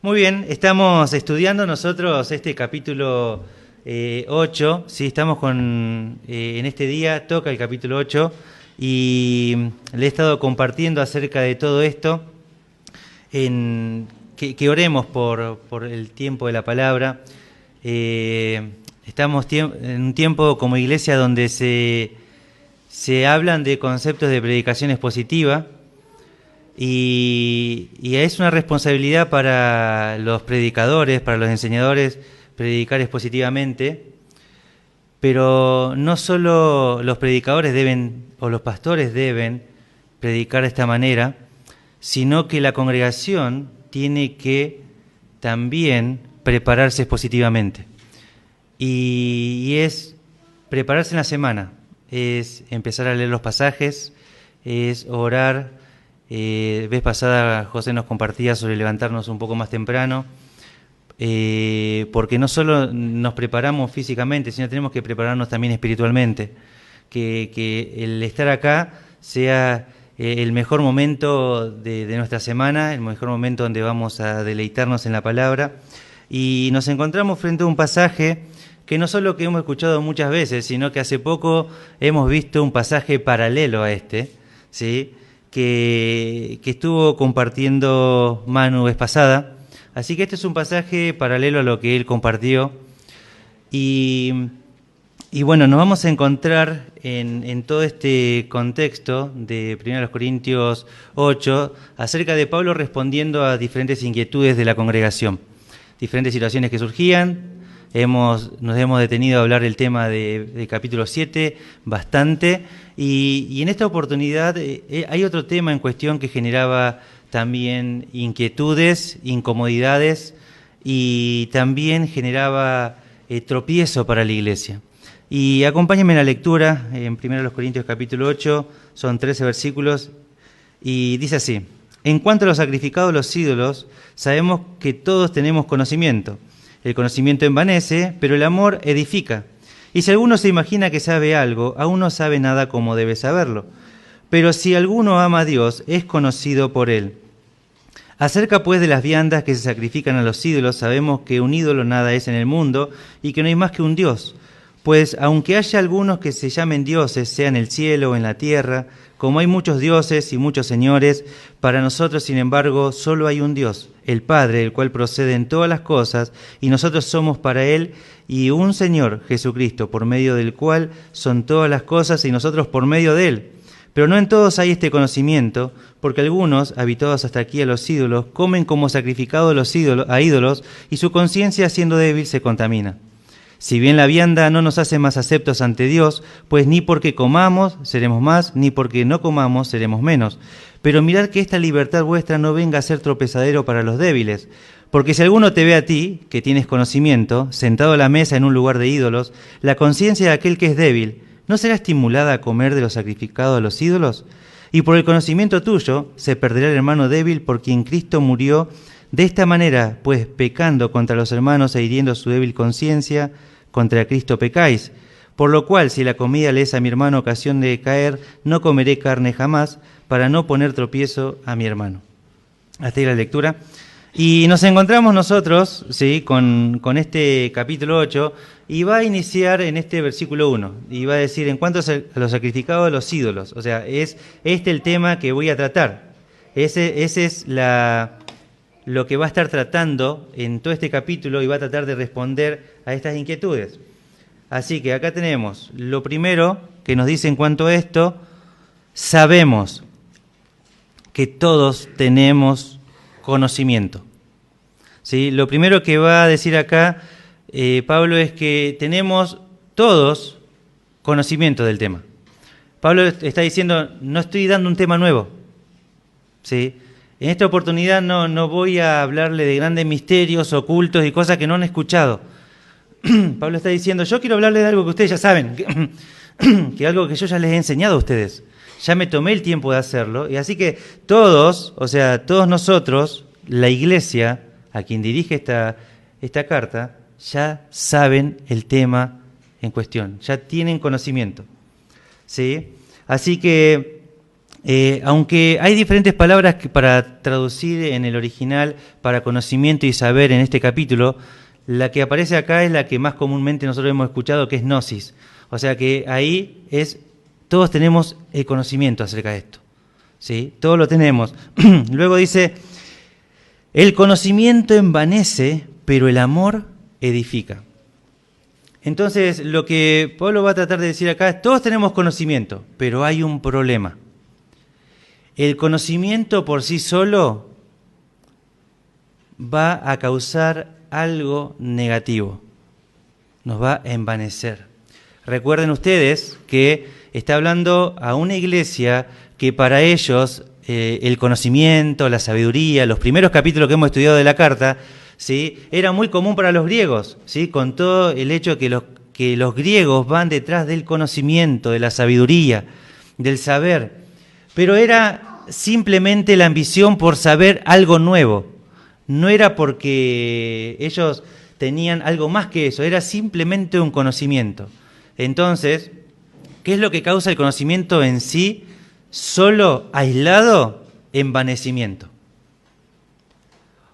Muy bien, estamos estudiando nosotros este capítulo 8, ¿sí? Estamos en este día toca el capítulo 8 y le he estado compartiendo acerca de todo esto, que oremos por el tiempo de la palabra. Estamos en un tiempo como iglesia donde se hablan de conceptos de predicación expositiva. Y es una responsabilidad para los predicadores, para los enseñadores, predicar expositivamente, pero no solo los predicadores deben, o los pastores deben predicar de esta manera, sino que la congregación tiene que también prepararse expositivamente. Y es prepararse en la semana, es empezar a leer los pasajes, es orar. Vez pasada José nos compartía sobre levantarnos un poco más temprano, porque no solo nos preparamos físicamente, sino tenemos que prepararnos también espiritualmente, que el estar acá sea el mejor momento de nuestra semana, el mejor momento donde vamos a deleitarnos en la palabra, y nos encontramos frente a un pasaje que no solo que hemos escuchado muchas veces, sino que hace poco hemos visto un pasaje paralelo a este, ¿sí?, que estuvo compartiendo Manu vez pasada. Así que este es un pasaje paralelo a lo que él compartió. Y bueno, nos vamos a encontrar en todo este contexto de 1 Corintios 8 acerca de Pablo respondiendo a diferentes inquietudes de la congregación, diferentes situaciones que surgían. Nos hemos detenido a hablar del tema de capítulo 7 bastante, y en esta oportunidad hay otro tema en cuestión que generaba también inquietudes, incomodidades, y también generaba tropiezo para la iglesia. Y acompáñenme en la lectura, en 1 Corintios capítulo 8, son 13 versículos, y dice así: En cuanto a los sacrificados a los ídolos, sabemos que todos tenemos conocimiento. El conocimiento envanece, pero el amor edifica. Y si alguno se imagina que sabe algo, aún no sabe nada como debe saberlo. Pero si alguno ama a Dios, es conocido por él. Acerca pues de las viandas que se sacrifican a los ídolos, sabemos que un ídolo nada es en el mundo y que no hay más que un Dios. Pues aunque haya algunos que se llamen dioses, sea en el cielo o en la tierra, como hay muchos dioses y muchos señores, para nosotros, sin embargo, solo hay un Dios, el Padre, el cual procede en todas las cosas, y nosotros somos para Él, y un Señor, Jesucristo, por medio del cual son todas las cosas, y nosotros por medio de Él. Pero no en todos hay este conocimiento, porque algunos, habituados hasta aquí a los ídolos, comen como sacrificado a ídolos, y su conciencia, siendo débil, se contamina. Si bien la vianda no nos hace más aceptos ante Dios, pues ni porque comamos seremos más, ni porque no comamos seremos menos. Pero mirad que esta libertad vuestra no venga a ser tropezadero para los débiles. Porque si alguno te ve a ti, que tienes conocimiento, sentado a la mesa en un lugar de ídolos, la conciencia de aquel que es débil, ¿no será estimulada a comer de lo sacrificado a los ídolos? Y por el conocimiento tuyo se perderá el hermano débil por quien Cristo murió. De esta manera, pues pecando contra los hermanos e hiriendo su débil conciencia, contra Cristo pecáis. Por lo cual, si la comida le es a mi hermano ocasión de caer, no comeré carne jamás, para no poner tropiezo a mi hermano. Hasta ahí la lectura. Y nos encontramos nosotros, ¿sí?, con este capítulo 8, y va a iniciar en este versículo 1, y va a decir: en cuanto a los sacrificados a los ídolos. O sea, es el tema que voy a tratar. Ese es lo que va a estar tratando en todo este capítulo, y va a tratar de responder a estas inquietudes. Así que acá tenemos lo primero que nos dice en cuanto a esto: sabemos que todos tenemos conocimiento. ¿Sí? Lo primero que va a decir acá Pablo es que tenemos todos conocimiento del tema. Pablo está diciendo: no estoy dando un tema nuevo, ¿sí? En esta oportunidad no voy a hablarle de grandes misterios ocultos y cosas que no han escuchado. Pablo está diciendo: yo quiero hablarle de algo que ustedes ya saben, que algo que yo ya les he enseñado a ustedes. Ya me tomé el tiempo de hacerlo, y así que todos nosotros, la iglesia, a quien dirige esta carta, ya saben el tema en cuestión, ya tienen conocimiento, ¿sí? Así que Aunque hay diferentes palabras para traducir en el original para conocimiento y saber en este capítulo, la que aparece acá es la que más comúnmente nosotros hemos escuchado, que es gnosis. O sea que ahí todos tenemos el conocimiento acerca de esto. ¿Sí? Todos lo tenemos. Luego dice, el conocimiento envanece, pero el amor edifica. Entonces, lo que Pablo va a tratar de decir acá es, todos tenemos conocimiento, pero hay un problema. El conocimiento por sí solo va a causar algo negativo, nos va a envanecer. Recuerden ustedes que está hablando a una iglesia que para ellos el conocimiento, la sabiduría, los primeros capítulos que hemos estudiado de la carta, ¿sí?, era muy común para los griegos, ¿sí?, con todo el hecho que los griegos van detrás del conocimiento, de la sabiduría, del saber, pero era simplemente la ambición por saber algo nuevo. No era porque ellos tenían algo más que eso, era simplemente un conocimiento. Entonces, ¿qué es lo que causa el conocimiento en sí? Solo, aislado, envanecimiento.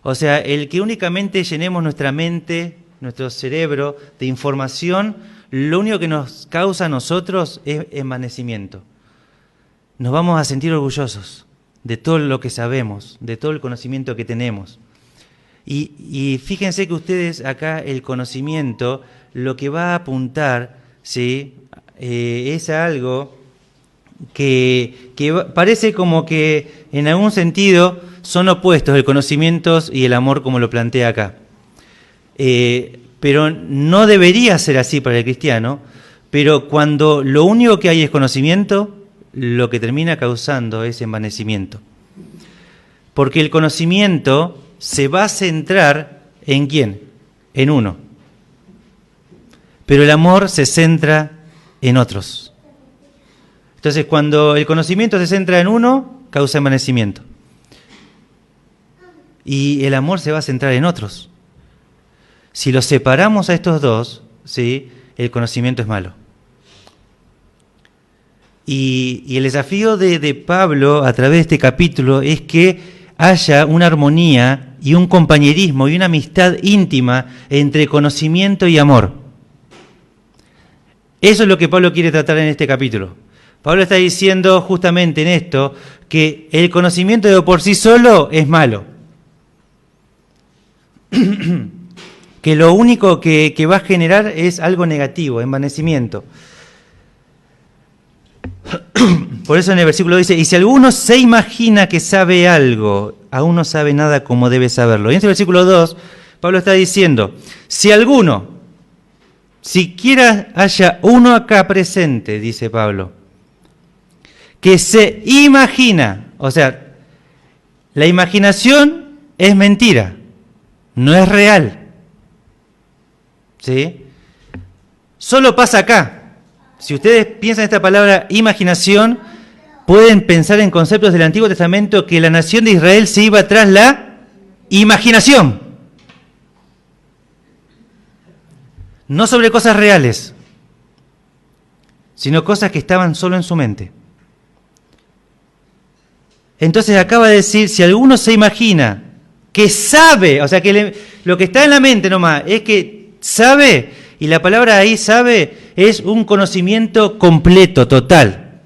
O sea, el que únicamente llenemos nuestra mente, nuestro cerebro de información, lo único que nos causa a nosotros es envanecimiento. Nos vamos a sentir orgullosos de todo lo que sabemos, de todo el conocimiento que tenemos. Y fíjense que ustedes acá el conocimiento lo que va a apuntar, ¿sí?, es algo que parece como que en algún sentido son opuestos, el conocimiento y el amor, como lo plantea acá. Pero no debería ser así para el cristiano, pero cuando lo único que hay es conocimiento, lo que termina causando es envanecimiento. Porque el conocimiento se va a centrar ¿en quién? En uno. Pero el amor se centra en otros. Entonces, cuando el conocimiento se centra en uno, causa envanecimiento. Y el amor se va a centrar en otros. Si los separamos a estos dos, ¿sí?, el conocimiento es malo. Y el desafío de Pablo a través de este capítulo es que haya una armonía y un compañerismo y una amistad íntima entre conocimiento y amor. Eso es lo que Pablo quiere tratar en este capítulo. Pablo está diciendo justamente en esto que el conocimiento de por sí solo es malo. Que lo único que va a generar es algo negativo, envanecimiento. Por eso en el versículo dice, y si alguno se imagina que sabe algo, aún no sabe nada como debe saberlo. Y en este versículo 2, Pablo está diciendo, si alguno, siquiera haya uno acá presente, dice Pablo, que se imagina, o sea, la imaginación es mentira, no es real, ¿sí? Solo pasa acá. Si ustedes piensan esta palabra imaginación, pueden pensar en conceptos del Antiguo Testamento que la nación de Israel se iba tras la imaginación. No sobre cosas reales, sino cosas que estaban solo en su mente. Entonces acaba de decir, si alguno se imagina que sabe, o sea que lo que está en la mente nomás es que sabe, y la palabra ahí sabe es un conocimiento completo, total.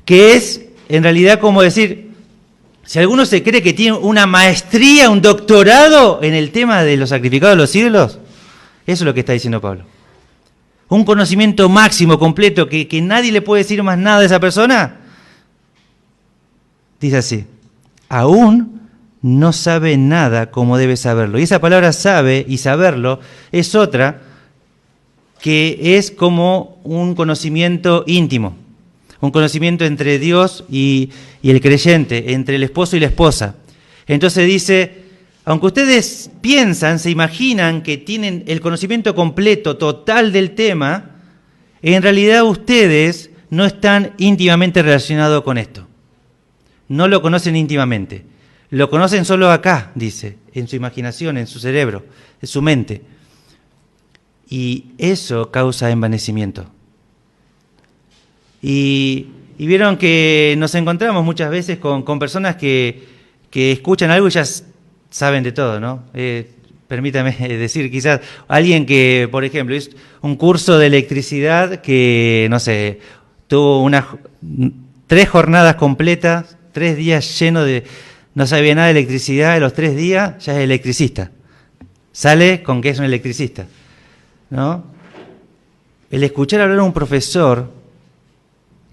Que es en realidad como decir, si alguno se cree que tiene una maestría, un doctorado en el tema de los sacrificados de los ídolos, eso es lo que está diciendo Pablo. Un conocimiento máximo, completo, que nadie le puede decir más nada de esa persona. Dice así, aún no sabe nada como debe saberlo. Y esa palabra sabe y saberlo es otra que es como un conocimiento íntimo, un conocimiento entre Dios y el creyente, entre el esposo y la esposa. Entonces dice, aunque ustedes piensan, se imaginan que tienen el conocimiento completo, total del tema, en realidad ustedes no están íntimamente relacionados con esto. No lo conocen íntimamente. Lo conocen solo acá, dice, en su imaginación, en su cerebro, en su mente. Y eso causa envanecimiento. Y Y vieron que nos encontramos muchas veces con personas que escuchan algo y ya saben de todo, ¿no? Permítame decir, quizás alguien que, por ejemplo, hizo un curso de electricidad que, no sé, tuvo 3 jornadas completas, 3 días llenos de... No sabía nada de electricidad, de los 3 días ya es electricista. Sale con que es un electricista, ¿no? El escuchar hablar a un profesor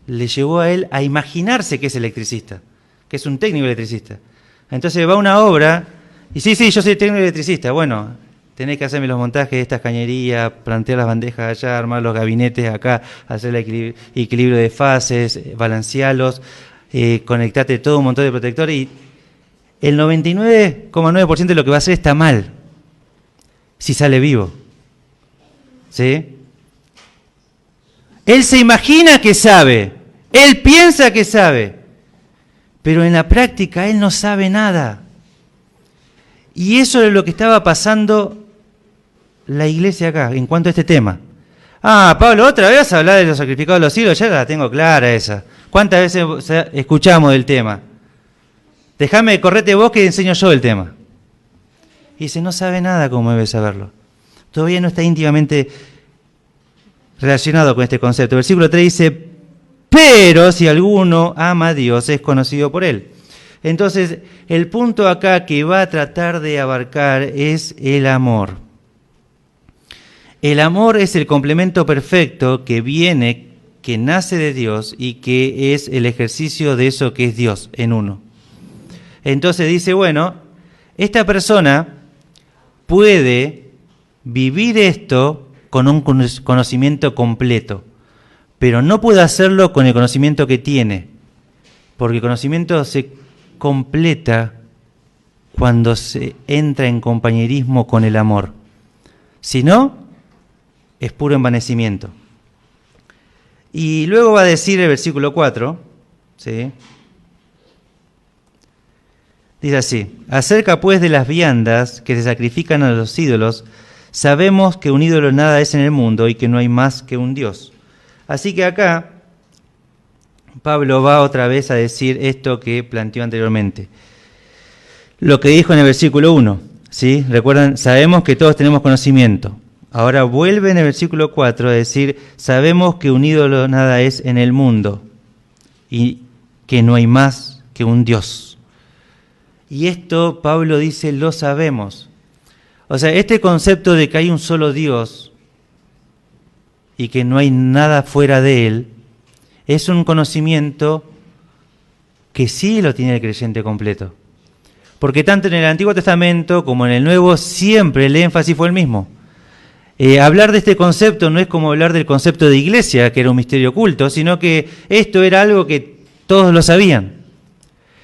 le llevó a él a imaginarse que es electricista, que es un técnico electricista. Entonces va a una obra y sí, yo soy técnico electricista. Bueno, tenés que hacerme los montajes de estas cañerías, plantear las bandejas allá, armar los gabinetes acá, hacer el equilibrio de fases, balancearlos, conectarte todo un montón de protectores y el 99,9% de lo que va a hacer está mal si sale vivo. ¿Sí? Él se imagina que sabe, él piensa que sabe, pero en la práctica él no sabe nada. Y eso es lo que estaba pasando la iglesia acá, en cuanto a este tema. Pablo, otra vez vas a hablar de los sacrificados de los siglos, ya la tengo clara esa. ¿Cuántas veces escuchamos del tema? Déjame, correte vos que enseño yo el tema. Y dice, no sabe nada como debe saberlo. Todavía no está íntimamente relacionado con este concepto. Versículo 3 dice, pero si alguno ama a Dios es conocido por él. Entonces, el punto acá que va a tratar de abarcar es el amor. El amor es el complemento perfecto que viene, que nace de Dios y que es el ejercicio de eso que es Dios en uno. Entonces dice, bueno, esta persona puede vivir esto con un conocimiento completo, pero no puede hacerlo con el conocimiento que tiene, porque el conocimiento se completa cuando se entra en compañerismo con el amor. Si no, es puro envanecimiento. Y luego va a decir el versículo 4, ¿sí? Dice así, acerca pues de las viandas que se sacrifican a los ídolos, sabemos que un ídolo nada es en el mundo y que no hay más que un Dios. Así que acá Pablo va otra vez a decir esto que planteó anteriormente. Lo que dijo en el versículo 1, ¿sí? Recuerdan, sabemos que todos tenemos conocimiento. Ahora vuelve en el versículo 4 a decir, sabemos que un ídolo nada es en el mundo y que no hay más que un Dios. Y esto Pablo dice, lo sabemos. O sea, este concepto de que hay un solo Dios y que no hay nada fuera de él, es un conocimiento que sí lo tiene el creyente completo. Porque tanto en el Antiguo Testamento como en el Nuevo siempre el énfasis fue el mismo. Hablar de este concepto no es como hablar del concepto de iglesia, que era un misterio oculto, sino que esto era algo que todos lo sabían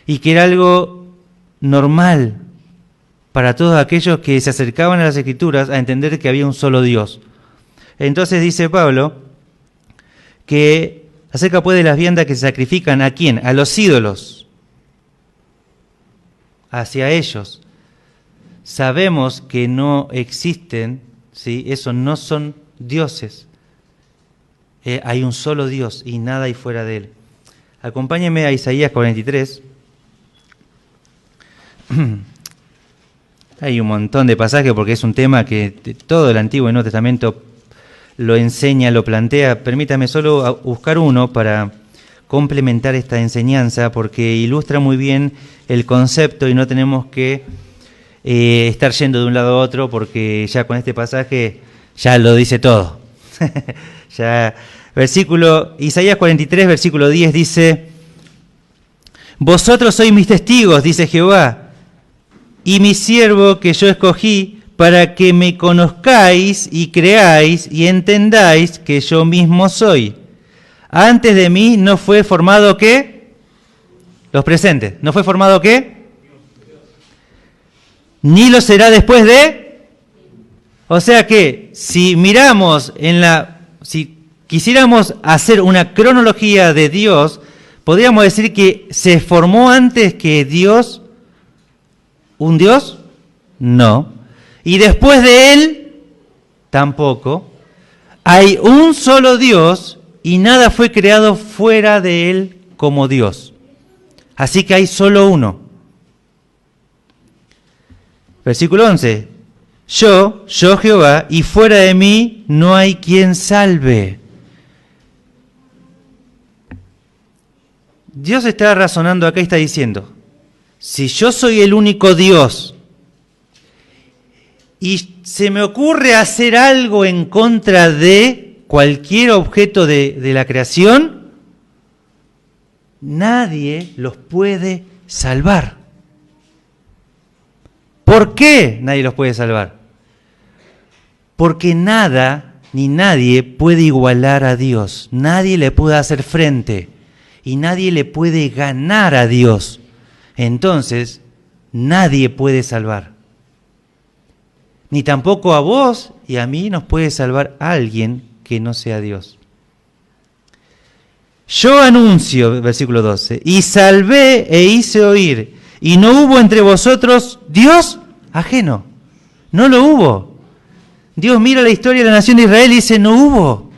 y que era algo normal para todos aquellos que se acercaban a las Escrituras a entender que había un solo Dios. Entonces dice Pablo que acerca pues de las viandas que se sacrifican ¿a quién? A los ídolos, hacia ellos. Sabemos que no existen, ¿sí? Esos no son dioses. Hay un solo Dios y nada hay fuera de él. Acompáñenme a Isaías 43. Hay un montón de pasajes porque es un tema que todo el Antiguo y Nuevo Testamento lo enseña, lo plantea. Permítame solo buscar uno para complementar esta enseñanza porque ilustra muy bien el concepto y no tenemos que estar yendo de un lado a otro porque ya con este pasaje ya lo dice todo. Ya, Isaías 43, versículo 10 dice, vosotros sois mis testigos, dice Jehová, y mi siervo que yo escogí, para que me conozcáis y creáis y entendáis que yo mismo soy. Antes de mí no fue formado ¿qué? Los presentes. ¿No fue formado qué? Ni lo será después de. O sea que si miramos si quisiéramos hacer una cronología de Dios, podríamos decir que se formó antes que Dios. ¿Un Dios? No. Y después de él, tampoco. Hay un solo Dios y nada fue creado fuera de Él como Dios. Así que hay solo uno. Versículo 11. Yo Jehová, y fuera de mí no hay quien salve. Dios está razonando acá y está diciendo, si yo soy el único Dios y se me ocurre hacer algo en contra de cualquier objeto de la creación, nadie los puede salvar. ¿Por qué nadie los puede salvar? Porque nada ni nadie puede igualar a Dios. Nadie le puede hacer frente y nadie le puede ganar a Dios. Entonces, nadie puede salvar. Ni tampoco a vos y a mí nos puede salvar alguien que no sea Dios. Yo anuncio, versículo 12, y salvé e hice oír, y no hubo entre vosotros Dios ajeno. No lo hubo. Dios mira la historia de la nación de Israel y dice, no hubo.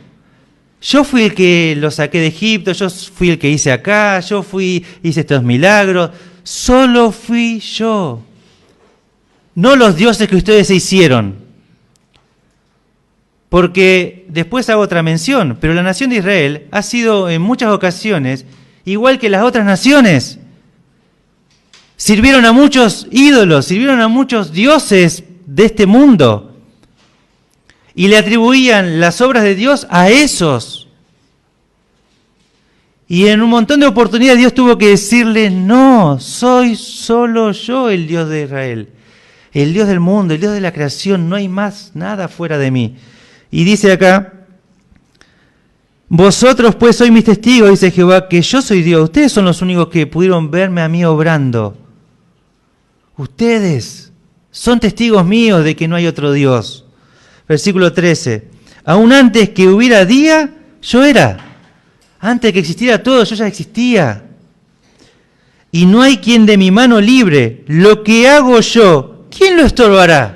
Yo fui el que lo saqué de Egipto, yo fui el que hice acá, hice estos milagros. Solo fui yo. No los dioses que ustedes se hicieron. Porque después hago otra mención, pero la nación de Israel ha sido en muchas ocasiones igual que las otras naciones. Sirvieron a muchos ídolos, sirvieron a muchos dioses de este mundo. Y le atribuían las obras de Dios a esos. Y en un montón de oportunidades Dios tuvo que decirle, no, soy solo yo el Dios de Israel. El Dios del mundo, el Dios de la creación, no hay más nada fuera de mí. Y dice acá, vosotros pues sois mis testigos, dice Jehová, que yo soy Dios. Ustedes son los únicos que pudieron verme a mí obrando. Ustedes son testigos míos de que no hay otro Dios. Versículo 13. Aún antes que hubiera día, yo era. Antes de que existiera todo, yo ya existía. Y no hay quien de mi mano libre. Lo que hago yo, ¿quién lo estorbará?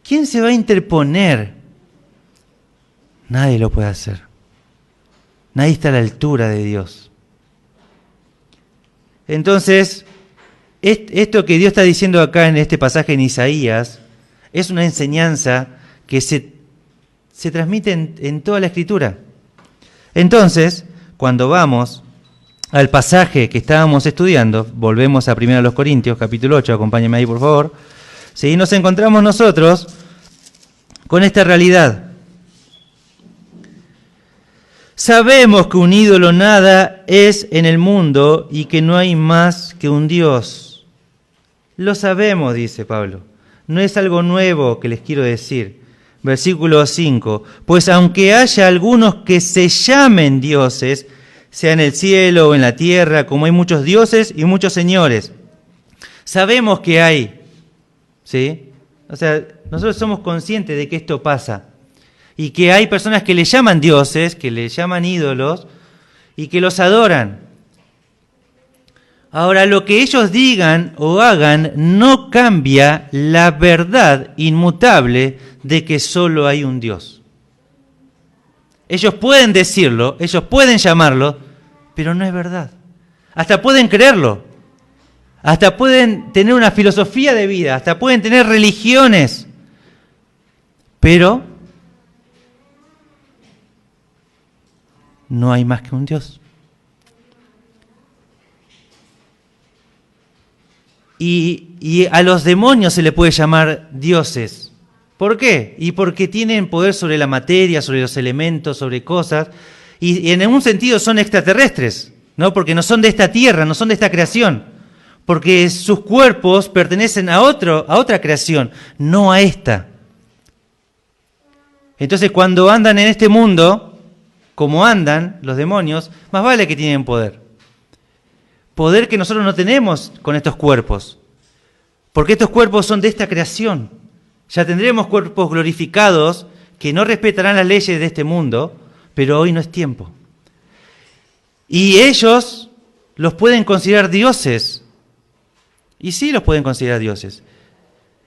¿Quién se va a interponer? Nadie lo puede hacer. Nadie está a la altura de Dios. Entonces, esto que Dios está diciendo acá en este pasaje en Isaías es una enseñanza que se transmite en toda la Escritura. Entonces, cuando vamos al pasaje que estábamos estudiando, volvemos a 1 Corintios, capítulo 8, acompáñenme ahí por favor, ¿sí? Nos encontramos nosotros con esta realidad. Sabemos que un ídolo nada es en el mundo y que no hay más que un Dios. Lo sabemos, dice Pablo. No es algo nuevo que les quiero decir. Versículo 5. Pues aunque haya algunos que se llamen dioses, sea en el cielo o en la tierra, como hay muchos dioses y muchos señores. Sabemos que hay, ¿sí? O sea, nosotros somos conscientes de que esto pasa. Y que hay personas que le llaman dioses, que le llaman ídolos, y que los adoran. Ahora, lo que ellos digan o hagan no cambia la verdad inmutable de que solo hay un Dios. Ellos pueden decirlo, ellos pueden llamarlo, pero no es verdad. Hasta pueden creerlo, hasta pueden tener una filosofía de vida, hasta pueden tener religiones, pero no hay más que un Dios. Y a los demonios se le puede llamar dioses. ¿Por qué? Y porque tienen poder sobre la materia, sobre los elementos, sobre cosas, y en un sentido son extraterrestres, ¿no? Porque no son de esta tierra, no son de esta creación, porque sus cuerpos pertenecen a otra creación, no a esta. Entonces, cuando andan en este mundo, como andan los demonios, más vale que tienen poder. Poder que nosotros no tenemos con estos cuerpos, porque estos cuerpos son de esta creación. Ya tendremos cuerpos glorificados que no respetarán las leyes de este mundo, pero hoy no es tiempo. Y ellos los pueden considerar dioses. Y sí los pueden considerar dioses.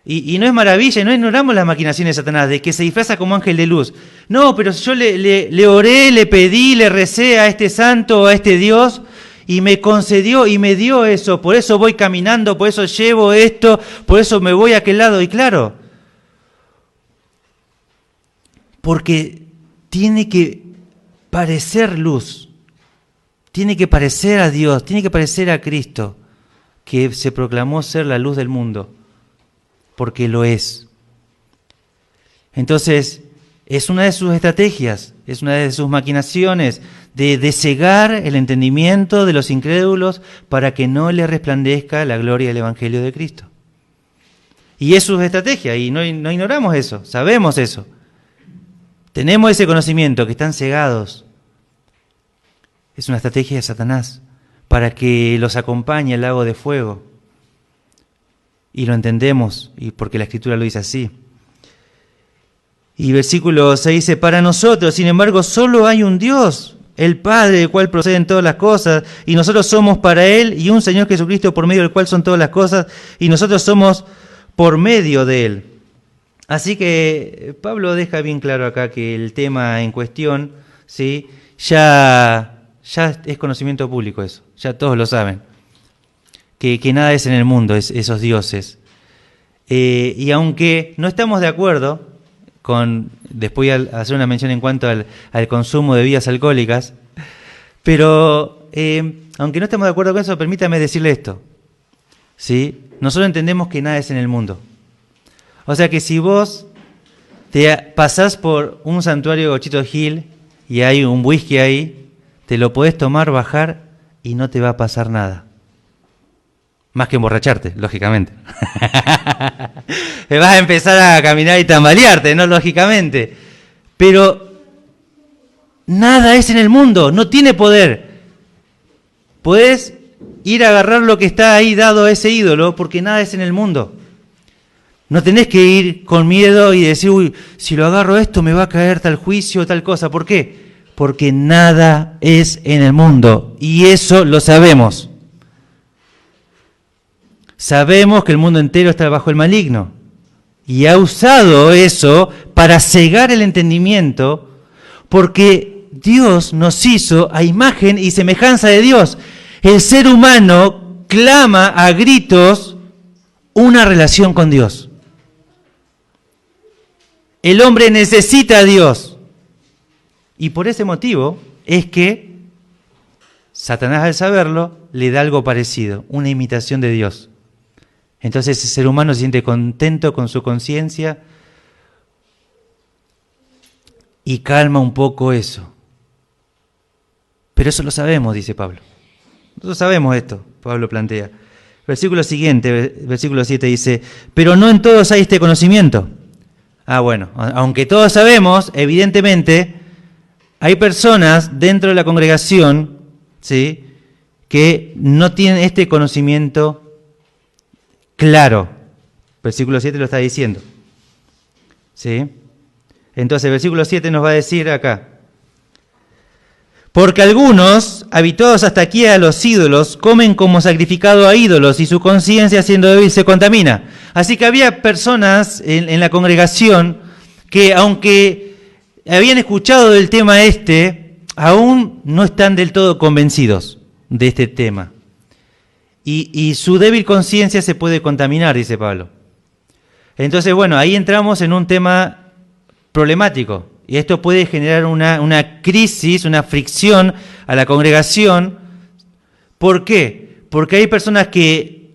Y no es maravilla, no ignoramos las maquinaciones de Satanás, de que se disfraza como ángel de luz. No, pero yo le oré, le pedí, le recé a este santo, a este Dios, y me concedió y me dio eso. Por eso voy caminando, por eso llevo esto, por eso me voy a aquel lado. Y claro, porque tiene que parecer luz, tiene que parecer a Dios, tiene que parecer a Cristo, que se proclamó ser la luz del mundo. Porque lo es. Entonces, es una de sus estrategias, es una de sus maquinaciones de cegar el entendimiento de los incrédulos para que no les resplandezca la gloria del Evangelio de Cristo. Y es su estrategia, y no ignoramos eso, sabemos eso. Tenemos ese conocimiento, que están cegados. Es una estrategia de Satanás para que los acompañe al lago de fuego. Y lo entendemos, y porque la Escritura lo dice así. Y versículo 6 dice, para nosotros, sin embargo, solo hay un Dios, el Padre, del cual proceden todas las cosas, y nosotros somos para Él, y un Señor Jesucristo por medio del cual son todas las cosas, y nosotros somos por medio de Él. Así que Pablo deja bien claro acá que el tema en cuestión, ¿sí? ya es conocimiento público eso, ya todos lo saben. Que nada es en el mundo, esos dioses. Y aunque no estamos de acuerdo con, después voy a hacer una mención en cuanto al consumo de bebidas alcohólicas, pero aunque no estemos de acuerdo con eso, permítame decirle esto. ¿Sí? Nosotros entendemos que nada es en el mundo. O sea que si vos te pasás por un santuario de Gauchito Gil y hay un whisky ahí, te lo podés tomar, bajar y no te va a pasar nada. Más que emborracharte, lógicamente. Vas a empezar a caminar y tambalearte, ¿no? Lógicamente. Pero nada es en el mundo, no tiene poder. Podés ir a agarrar lo que está ahí dado a ese ídolo, porque nada es en el mundo. No tenés que ir con miedo y decir, uy, si lo agarro esto me va a caer tal juicio o tal cosa. ¿Por qué? Porque nada es en el mundo. Y eso lo sabemos. Sabemos que el mundo entero está bajo el maligno y ha usado eso para cegar el entendimiento, porque Dios nos hizo a imagen y semejanza de Dios. El ser humano clama a gritos una relación con Dios. El hombre necesita a Dios y por ese motivo es que Satanás, al saberlo, le da algo parecido, una imitación de Dios. Entonces el ser humano se siente contento con su conciencia y calma un poco eso. Pero eso lo sabemos, dice Pablo. Nosotros sabemos esto, Pablo plantea. Versículo siguiente, versículo 7 dice, pero no en todos hay este conocimiento. Bueno, aunque todos sabemos, evidentemente, hay personas dentro de la congregación, ¿sí?, que no tienen este conocimiento claro. Versículo 7 lo está diciendo. ¿Sí? Entonces, versículo 7 nos va a decir acá. Porque algunos, habituados hasta aquí a los ídolos, comen como sacrificado a ídolos y su conciencia, siendo débil, se contamina. Así que había personas en la congregación que, aunque habían escuchado del tema aún no están del todo convencidos de este tema. Y su débil conciencia se puede contaminar, dice Pablo. Entonces, bueno, ahí entramos en un tema problemático. Y esto puede generar una crisis, una fricción a la congregación. ¿Por qué? Porque hay personas que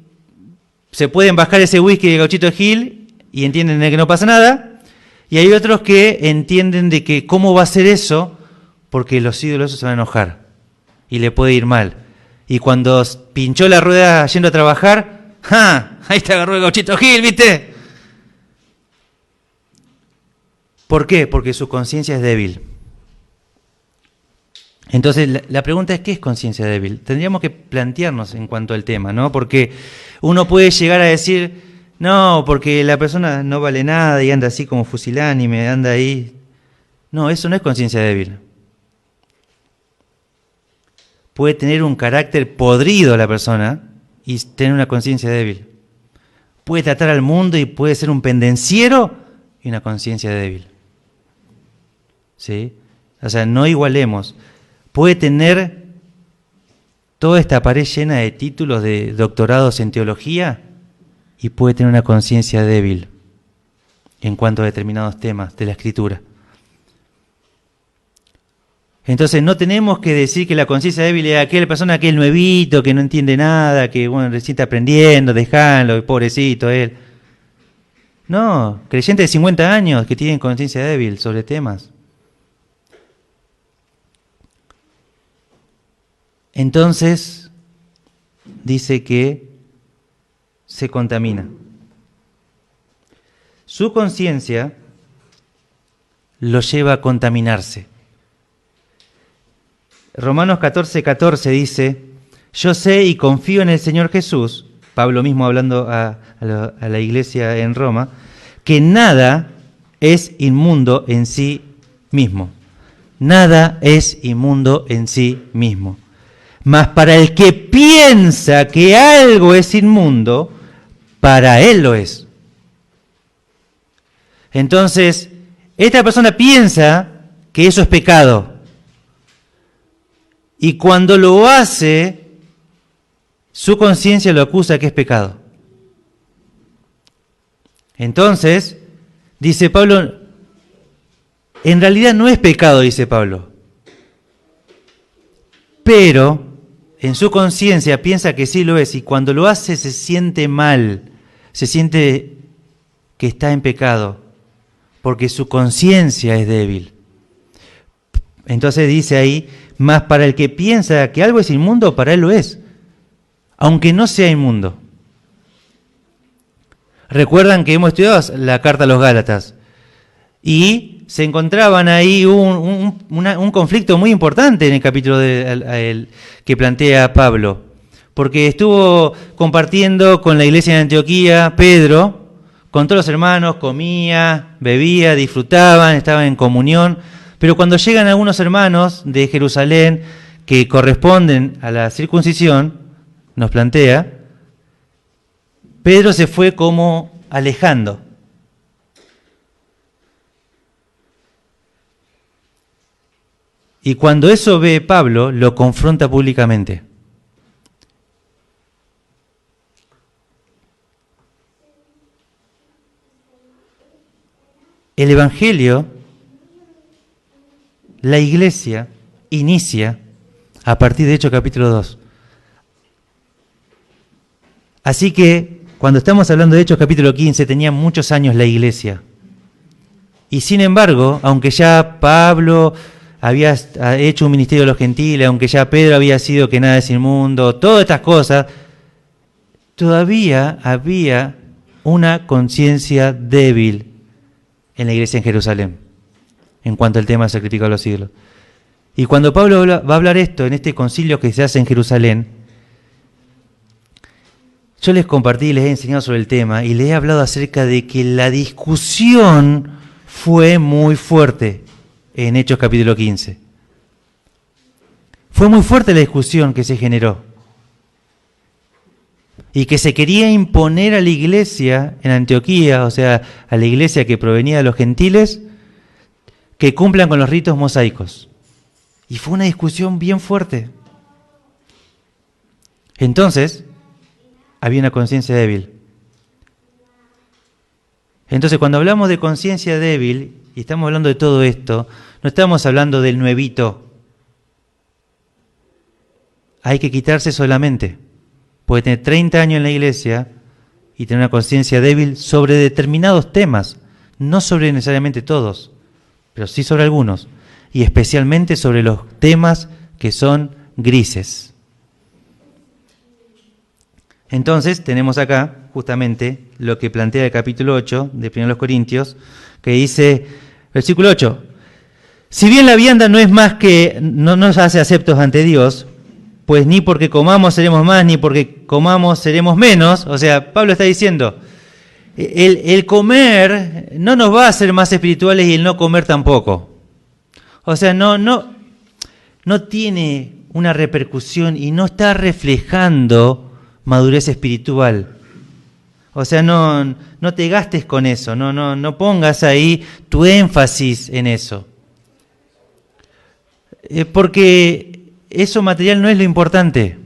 se pueden bajar ese whisky de Gauchito Gil y entienden de que no pasa nada. Y hay otros que entienden de que cómo va a ser eso, porque los ídolos se van a enojar y le puede ir mal. Y cuando pinchó la rueda yendo a trabajar, ¡ja! Ahí te agarró el Gauchito Gil, ¿viste? ¿Por qué? Porque su conciencia es débil. Entonces, la pregunta es, ¿qué es conciencia débil? Tendríamos que plantearnos en cuanto al tema, ¿no? Porque uno puede llegar a decir, no, porque la persona no vale nada y anda así como fusilánime, anda ahí. No, eso no es conciencia débil. Puede tener un carácter podrido la persona y tener una conciencia débil. puede tratar al mundo y puede ser un pendenciero y una conciencia débil. ¿Sí? O sea, no igualemos. Puede tener toda esta pared llena de títulos de doctorados en teología y puede tener una conciencia débil en cuanto a determinados temas de la Escritura. Entonces no tenemos que decir que la conciencia débil es aquella persona que es nuevito, que no entiende nada, que bueno, recién está aprendiendo, dejalo, pobrecito él. No, creyentes de 50 años que tienen conciencia débil sobre temas. Entonces, dice que se contamina. Su conciencia lo lleva a contaminarse. Romanos 14:14 dice, yo sé y confío en el Señor Jesús, Pablo mismo hablando a la iglesia en Roma, que nada es inmundo en sí mismo. Nada es inmundo en sí mismo. Mas para el que piensa que algo es inmundo, para él lo es. Entonces, esta persona piensa que eso es pecado. Y cuando lo hace, su conciencia lo acusa que es pecado. Entonces, dice Pablo, en realidad no es pecado, dice Pablo. Pero en su conciencia piensa que sí lo es, y cuando lo hace se siente mal, se siente que está en pecado, porque su conciencia es débil. Entonces dice ahí, mas para el que piensa que algo es inmundo, para él lo es, aunque no sea inmundo. Recuerdan que hemos estudiado la carta a los Gálatas, y se encontraban ahí un conflicto muy importante en el capítulo que plantea Pablo, porque estuvo compartiendo con la iglesia de Antioquía, Pedro, con todos los hermanos, comía, bebía, disfrutaban, estaban en comunión, pero cuando llegan algunos hermanos de Jerusalén que corresponden a la circuncisión, nos plantea, Pedro se fue como alejando. Y cuando eso ve Pablo, lo confronta públicamente. El Evangelio, la iglesia, inicia a partir de Hechos capítulo 2. Así que, cuando estamos hablando de Hechos capítulo 15, tenía muchos años la iglesia. Y sin embargo, aunque ya Pablo había hecho un ministerio de los gentiles, aunque ya Pedro había sido que nada es inmundo, todas estas cosas, todavía había una conciencia débil en la iglesia en Jerusalén, en cuanto al tema del sacrificio de los siglos. Y cuando Pablo va a hablar esto en este concilio que se hace en Jerusalén, yo les compartí, les he enseñado sobre el tema y les he hablado acerca de que la discusión fue muy fuerte en Hechos capítulo 15. Fue muy fuerte la discusión que se generó y que se quería imponer a la iglesia en Antioquía, o sea, a la iglesia que provenía de los gentiles, que cumplan con los ritos mosaicos. Y fue una discusión bien fuerte. Entonces, había una conciencia débil. Entonces, cuando hablamos de conciencia débil, y estamos hablando de todo esto, no estamos hablando del nuevito. Hay que quitarse solamente. Puede tener 30 años en la iglesia y tener una conciencia débil sobre determinados temas, no sobre necesariamente todos, pero sí sobre algunos, y especialmente sobre los temas que son grises. Entonces tenemos acá justamente lo que plantea el capítulo 8 de 1 Corintios, que dice, versículo 8, si bien la vianda no es más que, no nos hace aceptos ante Dios, pues ni porque comamos seremos más, ni porque comamos seremos menos. O sea, Pablo está diciendo, el comer no nos va a hacer más espirituales y el no comer tampoco. O sea, no tiene una repercusión y no está reflejando madurez espiritual. O sea, no te gastes con eso, no pongas ahí tu énfasis en eso. Porque eso material no es lo importante.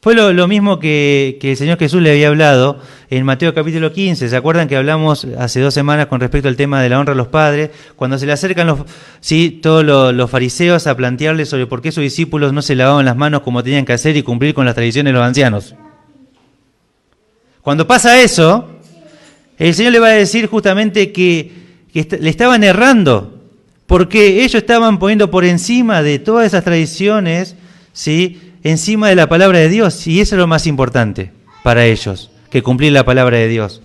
Fue lo mismo que el Señor Jesús le había hablado en Mateo capítulo 15. ¿Se acuerdan que hablamos hace 2 semanas con respecto al tema de la honra a los padres? Cuando se le acercan todos los fariseos a plantearle sobre por qué sus discípulos no se lavaban las manos como tenían que hacer y cumplir con las tradiciones de los ancianos. Cuando pasa eso, el Señor le va a decir justamente que le estaban errando, porque ellos estaban poniendo por encima de todas esas tradiciones, ¿sí?, encima de la palabra de Dios, y eso es lo más importante para ellos, que cumplir la palabra de Dios.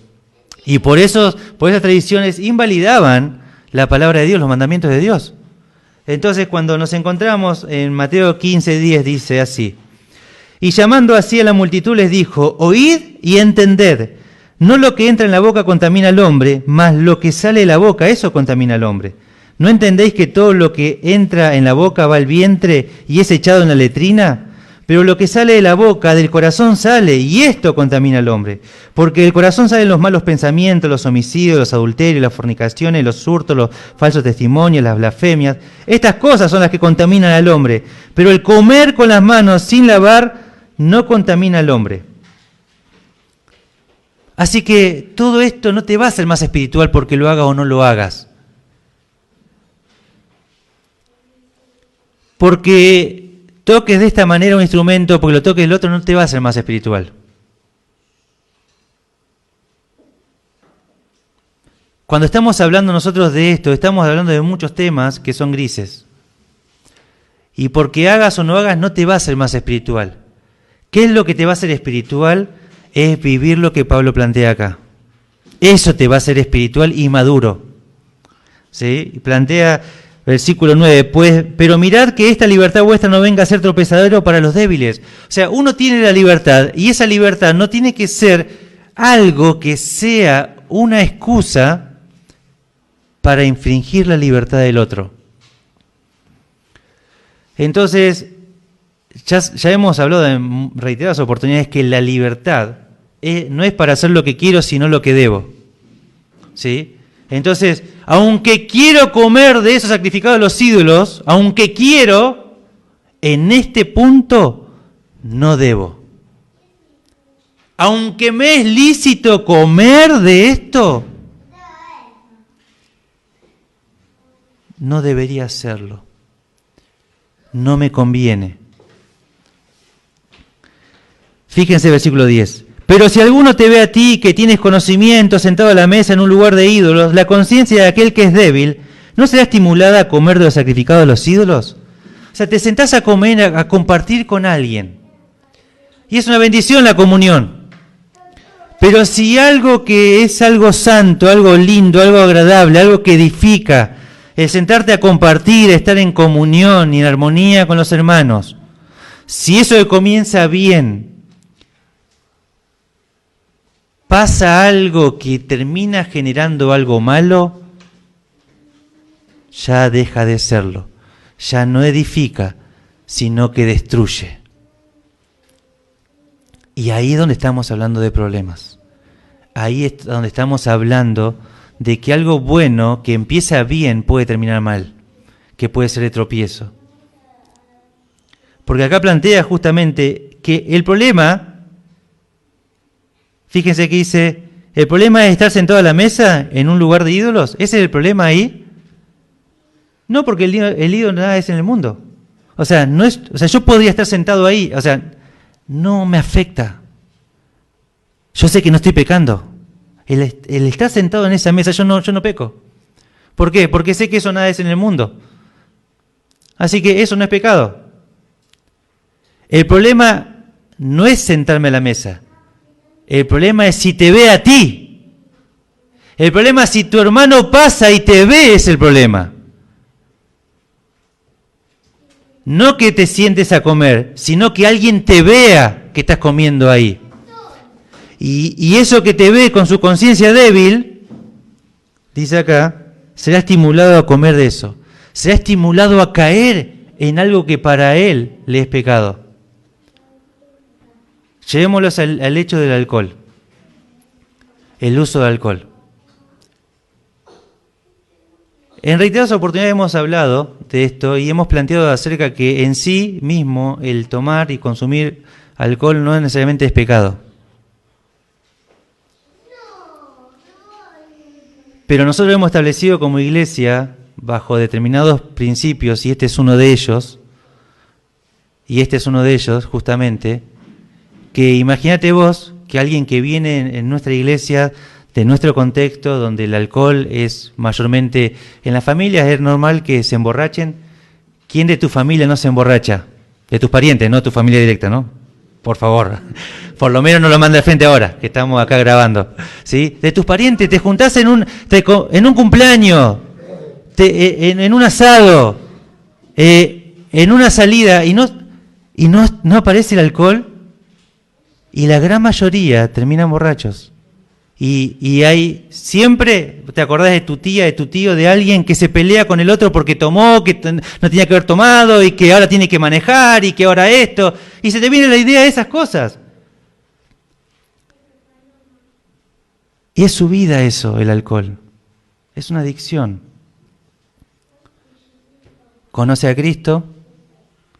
Y por esas tradiciones invalidaban la palabra de Dios, los mandamientos de Dios. Entonces, cuando nos encontramos en Mateo 15:10, dice así: y llamando así a la multitud les dijo: oíd y entended, no lo que entra en la boca contamina al hombre, mas lo que sale de la boca, eso contamina al hombre. ¿No entendéis que todo lo que entra en la boca va al vientre y es echado en la letrina? Pero lo que sale de la boca, del corazón sale, y esto contamina al hombre. Porque del corazón salen los malos pensamientos, los homicidios, los adulterios, las fornicaciones, los hurtos, los falsos testimonios, las blasfemias. Estas cosas son las que contaminan al hombre. Pero el comer con las manos sin lavar no contamina al hombre. Así que todo esto no te va a hacer más espiritual porque lo hagas o no lo hagas. Porque toques de esta manera un instrumento, porque lo toques del otro, no te va a hacer más espiritual. Cuando estamos hablando nosotros de esto, estamos hablando de muchos temas que son grises. Y porque hagas o no hagas, no te va a hacer más espiritual. ¿Qué es lo que te va a hacer espiritual? Es vivir lo que Pablo plantea acá. Eso te va a hacer espiritual y maduro. ¿Sí? Y plantea... Versículo 9, pero mirad que esta libertad vuestra no venga a ser tropezadero para los débiles. O sea, uno tiene la libertad y esa libertad no tiene que ser algo que sea una excusa para infringir la libertad del otro. Entonces, ya hemos hablado en reiteradas oportunidades que la libertad no es para hacer lo que quiero, sino lo que debo. ¿Sí? Entonces, aunque quiero comer de esos sacrificados a los ídolos, aunque quiero, en este punto no debo. Aunque me es lícito comer de esto, no debería hacerlo. No me conviene. Fíjense versículo 10. Pero si alguno te ve a ti que tienes conocimiento sentado a la mesa en un lugar de ídolos, la conciencia de aquel que es débil, ¿no será estimulada a comer de los sacrificados de los ídolos? O sea, te sentás a comer, a compartir con alguien. Y es una bendición la comunión. Pero si algo que es algo santo, algo lindo, algo agradable, algo que edifica, el sentarte a compartir, estar en comunión y en armonía con los hermanos, si eso comienza bien, pasa algo que termina generando algo malo, ya deja de serlo. Ya no edifica, sino que destruye. Y ahí es donde estamos hablando de problemas. Ahí es donde estamos hablando de que algo bueno que empieza bien puede terminar mal, que puede ser de tropiezo. Porque acá plantea justamente que el problema... Fíjense que dice, ¿el problema es estar sentado a la mesa en un lugar de ídolos? ¿Ese es el problema ahí? No, porque el ídolo nada es en el mundo. O sea, yo podría estar sentado ahí, o sea, no me afecta. Yo sé que no estoy pecando. El estar sentado en esa mesa, yo no peco. ¿Por qué? Porque sé que eso nada es en el mundo. Así que eso no es pecado. El problema no es sentarme a la mesa. El problema es si te ve a ti. El problema es si tu hermano pasa y te ve, es el problema. No que te sientes a comer, sino que alguien te vea que estás comiendo ahí. Y eso que te ve con su conciencia débil, dice acá, será estimulado a comer de eso. Será estimulado a caer en algo que para él le es pecado. Llevémoslos al hecho del alcohol. el uso de alcohol. En reiteradas oportunidades hemos hablado de esto y hemos planteado acerca que en sí mismo el tomar y consumir alcohol no necesariamente es pecado. Pero nosotros hemos establecido como iglesia, bajo determinados principios, y este es uno de ellos, justamente, que imagínate vos que alguien que viene en nuestra iglesia, de nuestro contexto, donde el alcohol es mayormente, en las familias es normal que se emborrachen. ¿Quién de tu familia no se emborracha? De tus parientes, no tu familia directa, ¿no? Por favor, por lo menos no lo manda al frente ahora, que estamos acá grabando, ¿sí? De tus parientes, te juntás en un cumpleaños, en un asado, en una salida, y no aparece el alcohol, y la gran mayoría terminan borrachos. Y hay siempre, ¿te acordás de tu tía, de tu tío, de alguien que se pelea con el otro porque tomó, que no tenía que haber tomado y que ahora tiene que manejar y que ahora esto? Y se te viene la idea de esas cosas. Y es su vida eso, el alcohol. Es una adicción. Conoce a Cristo,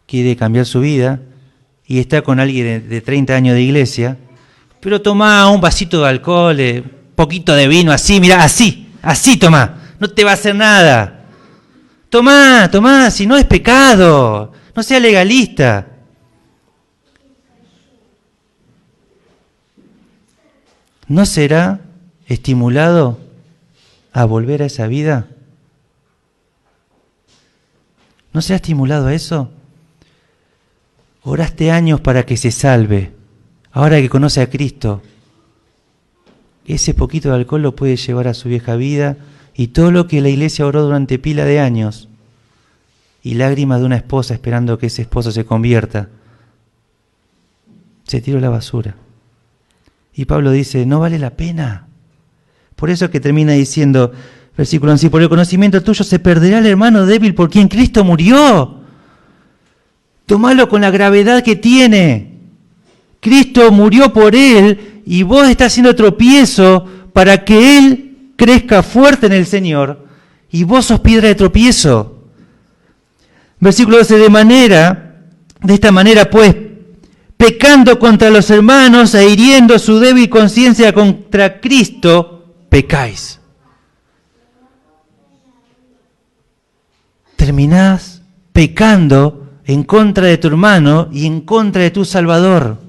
quiere cambiar su vida y está con alguien de 30 años de iglesia. Pero tomá un vasito de alcohol, poquito de vino, así, mirá, así tomá, no te va a hacer nada. Tomá, si no es pecado, no sea legalista. ¿No será estimulado a volver a esa vida? ¿No será estimulado a eso? Oraste años para que se salve. Ahora que conoce a Cristo, ese poquito de alcohol lo puede llevar a su vieja vida y todo lo que la iglesia oró durante pila de años y lágrimas de una esposa esperando que ese esposo se convierta, se tiró a la basura. Y Pablo dice, no vale la pena. Por eso que termina diciendo, versículo 11, por el conocimiento tuyo se perderá el hermano débil por quien Cristo murió. Tómalo con la gravedad que tiene. Cristo murió por él y vos estás haciendo tropiezo para que él crezca fuerte en el Señor y vos sos piedra de tropiezo. Versículo 12, de esta manera pues, pecando contra los hermanos e hiriendo su débil conciencia contra Cristo, pecáis. Terminás pecando en contra de tu hermano y en contra de tu Salvador.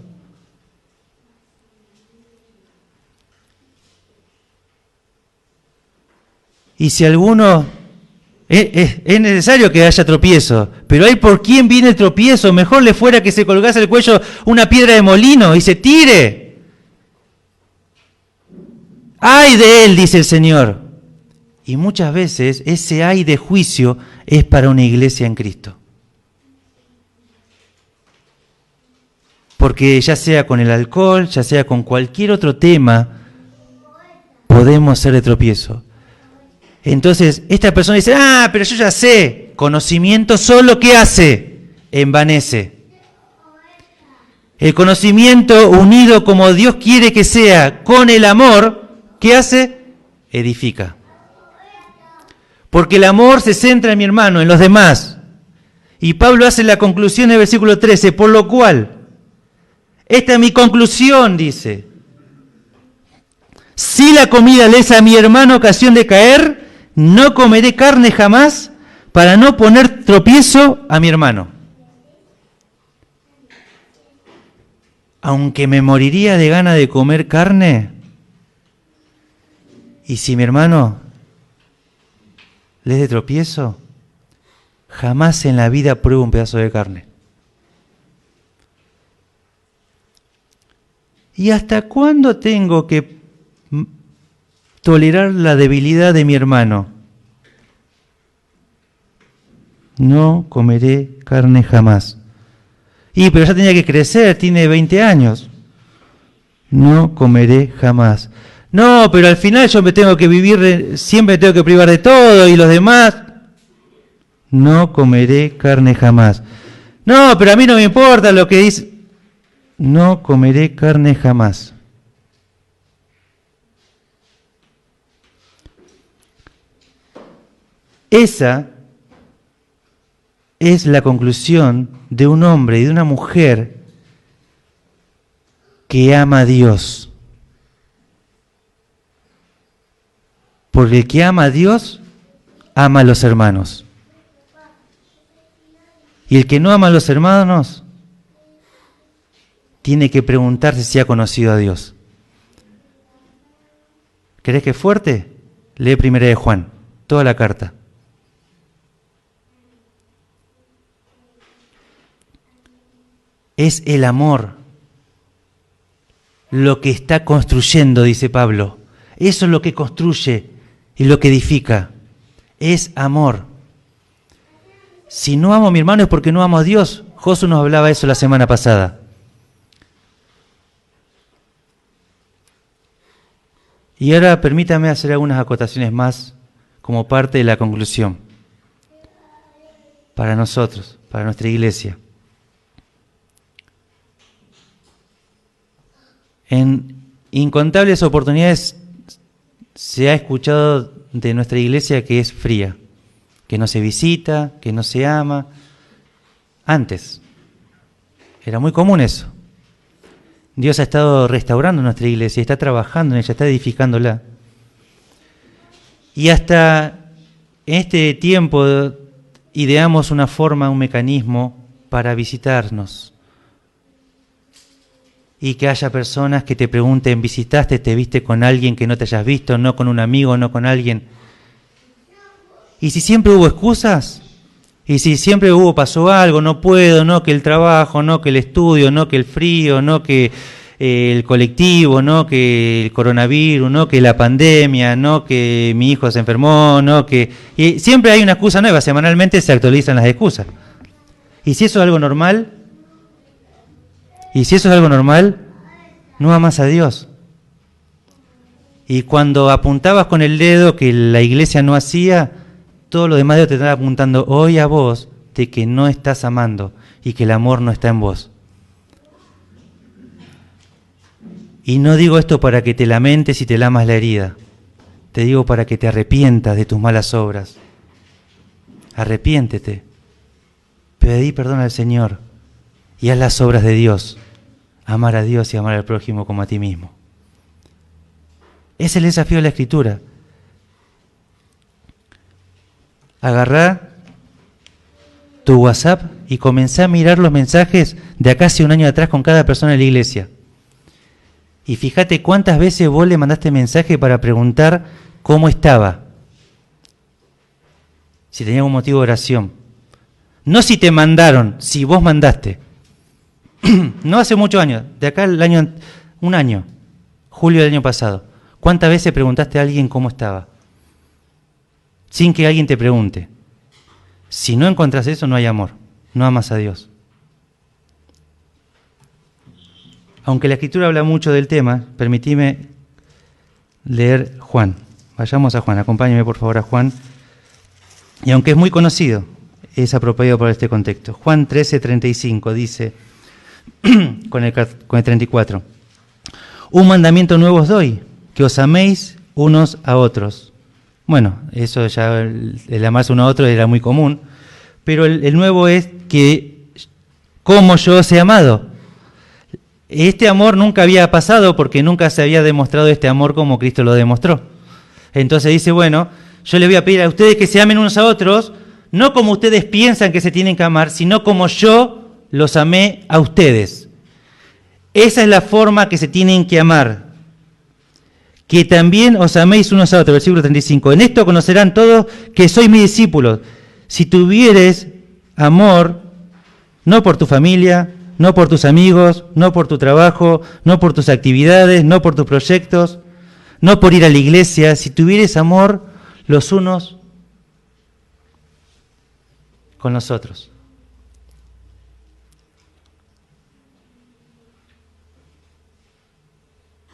Y si alguno, es necesario que haya tropiezo, pero hay por quién viene el tropiezo, mejor le fuera que se colgase el cuello una piedra de molino y se tire. ¡Ay de él!, dice el Señor. Y muchas veces ese ay de juicio es para una iglesia en Cristo. Porque ya sea con el alcohol, ya sea con cualquier otro tema, podemos ser de tropiezo. Entonces, esta persona dice, pero yo ya sé, conocimiento solo, ¿qué hace? Envanece. El conocimiento unido como Dios quiere que sea, con el amor, ¿qué hace? Edifica. Porque el amor se centra en mi hermano, en los demás. Y Pablo hace la conclusión en el versículo 13, por lo cual, esta es mi conclusión, dice. Si la comida le es a mi hermano ocasión de caer, no comeré carne jamás para no poner tropiezo a mi hermano. Aunque me moriría de gana de comer carne, y si mi hermano le es de tropiezo, jamás en la vida pruebo un pedazo de carne. ¿Y hasta cuándo tengo que tolerar la debilidad de mi hermano? No comeré carne jamás. Pero ya tenía que crecer, tiene 20 años. No comeré jamás. No, pero al final yo me tengo que vivir, siempre me tengo que privar de todo y los demás. No comeré carne jamás. No, pero a mí no me importa lo que dice. No comeré carne jamás. Esa es la conclusión de un hombre y de una mujer que ama a Dios. Porque el que ama a Dios, ama a los hermanos. Y el que no ama a los hermanos, tiene que preguntarse si ha conocido a Dios. ¿Querés que es fuerte? Lee 1 de Juan, toda la carta. Es el amor lo que está construyendo, dice Pablo. Eso es lo que construye y lo que edifica. Es amor. Si no amo a mi hermano es porque no amo a Dios. Josu nos hablaba eso la semana pasada. Y ahora permítame hacer algunas acotaciones más como parte de la conclusión. Para nosotros, para nuestra iglesia. En incontables oportunidades se ha escuchado de nuestra iglesia que es fría, que no se visita, que no se ama. Antes era muy común eso. Dios ha estado restaurando nuestra iglesia, está trabajando en ella, está edificándola. Y hasta en este tiempo ideamos una forma, un mecanismo para visitarnos. Y que haya personas que te pregunten, ¿visitaste, te viste con alguien que no te hayas visto, no con un amigo, no con alguien? Y si siempre hubo excusas, y si siempre pasó algo, no puedo, no que el trabajo, no que el estudio, no que el frío, no que el colectivo, no que el coronavirus, no que la pandemia, no que mi hijo se enfermó, no que... Y siempre hay una excusa nueva, semanalmente se actualizan las excusas. Y si eso es algo normal... Y si eso es algo normal, no amas a Dios. Y cuando apuntabas con el dedo que la iglesia no hacía, todo lo demás te estaba apuntando hoy a vos de que no estás amando y que el amor no está en vos. Y no digo esto para que te lamentes y te lamas la herida. Te digo para que te arrepientas de tus malas obras. Arrepiéntete. Pedí perdón al Señor y haz las obras de Dios. Amar a Dios y amar al prójimo como a ti mismo. Es el desafío de la Escritura. Agarrá tu WhatsApp y comenzá a mirar los mensajes de acá hace un año atrás con cada persona de la iglesia. Y fíjate cuántas veces vos le mandaste mensaje para preguntar cómo estaba. Si tenía algún motivo de oración. No si te mandaron, si vos mandaste. No hace muchos años, de acá un año, julio del año pasado. ¿Cuántas veces preguntaste a alguien cómo estaba? Sin que alguien te pregunte. Si no encontrás eso, no hay amor, no amas a Dios. Aunque la Escritura habla mucho del tema, permitime leer Juan. Vayamos a Juan, acompáñame por favor a Juan. Y aunque es muy conocido, es apropiado para este contexto. Juan 13:35 dice... con el 34. Un mandamiento nuevo os doy, que os améis unos a otros. Bueno, eso ya, el amarse uno a otro era muy común, pero el nuevo es que como yo os he amado. Este amor nunca había pasado porque nunca se había demostrado este amor como Cristo lo demostró. Entonces dice, bueno, yo les voy a pedir a ustedes que se amen unos a otros, no como ustedes piensan que se tienen que amar, sino como yo los amé a ustedes. Esa es la forma que se tienen que amar. Que también os améis unos a otros. Versículo 35. En esto conocerán todos que sois mis discípulos. Si tuvieres amor, no por tu familia, no por tus amigos, no por tu trabajo, no por tus actividades, no por tus proyectos, no por ir a la iglesia. Si tuvieres amor los unos con los otros.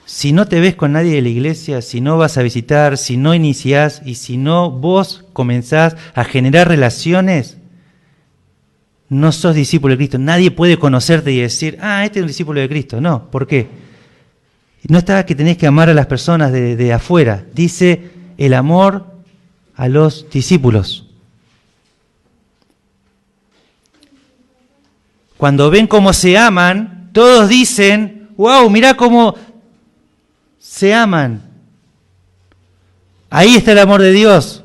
Si no te ves con nadie de la iglesia, si no vas a visitar, si no iniciás y si no vos comenzás a generar relaciones, no sos discípulo de Cristo. Nadie puede conocerte y decir, este es un discípulo de Cristo. No, ¿por qué? No está que tenés que amar a las personas de afuera. Dice, el amor a los discípulos. Cuando ven cómo se aman, todos dicen, wow, mirá cómo se aman. Ahí está el amor de Dios.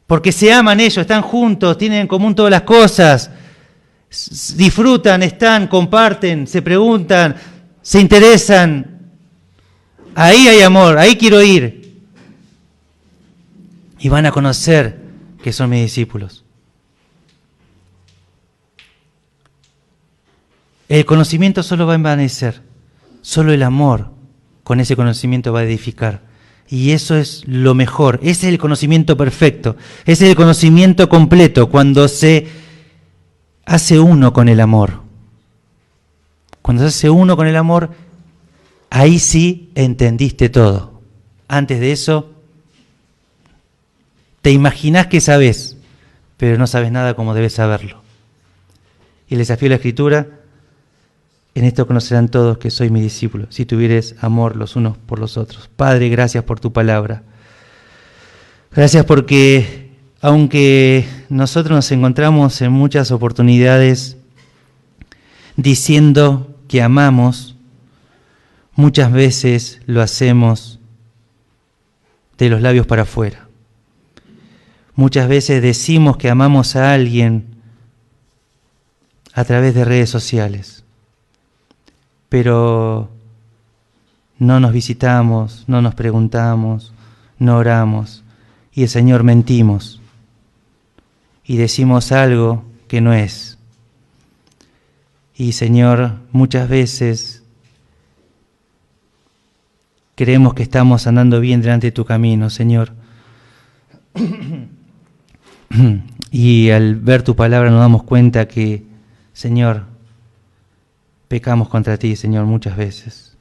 Porque se aman ellos, están juntos, tienen en común todas las cosas, disfrutan, están, comparten, se preguntan, se interesan. Ahí hay amor, ahí quiero ir. Y van a conocer que son mis discípulos. El conocimiento solo va a envanecer, solo el amor con ese conocimiento va a edificar. Y eso es lo mejor, ese es el conocimiento perfecto, ese es el conocimiento completo, cuando se hace uno con el amor. Cuando se hace uno con el amor, ahí sí entendiste todo. Antes de eso, te imaginás que sabés, pero no sabes nada como debes saberlo. Y el desafío de la Escritura: en esto conocerán todos que soy mi discípulo, si tuvieres amor los unos por los otros. Padre, gracias por tu palabra. Gracias porque, aunque nosotros nos encontramos en muchas oportunidades diciendo que amamos, muchas veces lo hacemos de los labios para afuera. Muchas veces decimos que amamos a alguien a través de redes sociales. Pero no nos visitamos, no nos preguntamos, no oramos, y el Señor mentimos y decimos algo que no es. Y Señor, muchas veces creemos que estamos andando bien delante de tu camino, Señor. Y al ver tu palabra nos damos cuenta que, Señor, pecamos contra ti, Señor, muchas veces.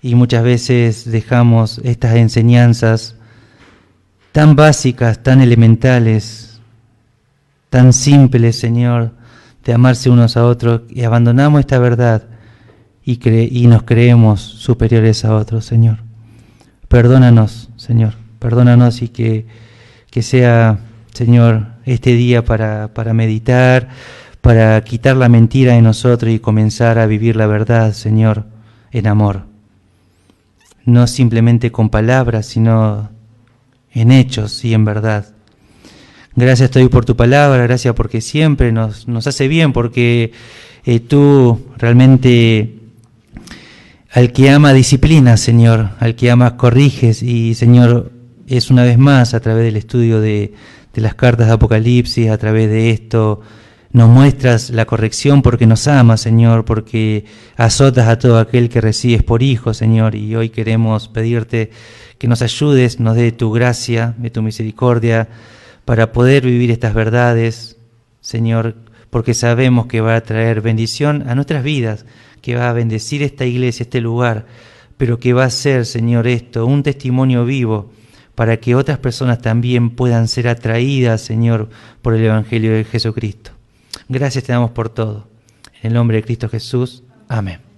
Y muchas veces dejamos estas enseñanzas tan básicas, tan elementales, tan simples, Señor, de amarse unos a otros, y abandonamos esta verdad y nos creemos superiores a otros, Señor. Perdónanos, Señor, perdónanos, y que sea, Señor, este día para meditar, para quitar la mentira de nosotros y comenzar a vivir la verdad, Señor, en amor. No simplemente con palabras, sino en hechos y en verdad. Gracias te doy por tu palabra, gracias porque siempre nos hace bien, porque tú realmente al que ama disciplinas, Señor, al que ama corriges, y Señor, es una vez más a través del estudio de las cartas de Apocalipsis, a través de esto, nos muestras la corrección porque nos amas, Señor, porque azotas a todo aquel que recibes por hijo, Señor, y hoy queremos pedirte que nos ayudes, nos dé tu gracia, de tu misericordia, para poder vivir estas verdades, Señor, porque sabemos que va a traer bendición a nuestras vidas, que va a bendecir esta iglesia, este lugar, pero que va a ser, Señor, esto, un testimonio vivo, para que otras personas también puedan ser atraídas, Señor, por el Evangelio de Jesucristo. Gracias te damos por todo. En el nombre de Cristo Jesús. Amén.